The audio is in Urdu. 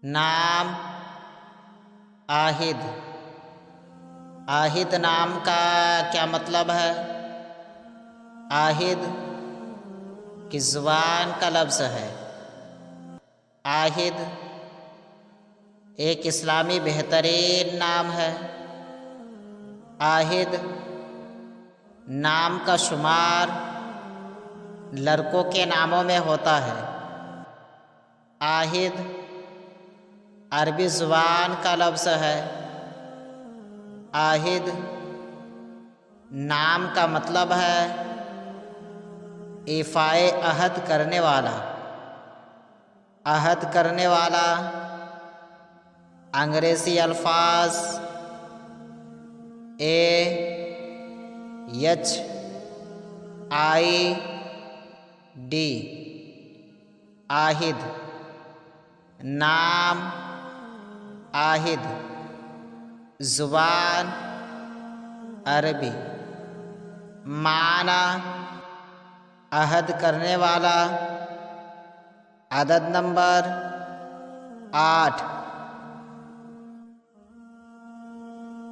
نام آہد۔ آہد نام کا کیا مطلب ہے؟ آہد کی زبان کا لفظ ہے۔ آہد ایک اسلامی بہترین نام ہے۔ آہد نام کا شمار لڑکوں کے ناموں میں ہوتا ہے۔ آہد عربی زبان کا لفظ ہے۔ آہد نام کا مطلب ہے ایفائے عہد کرنے والا۔ عہد کرنے والا انگریزی الفاظ AHID آہد، نام آہد، زبان عربی، معنی عہد کرنے والا، عدد نمبر 8۔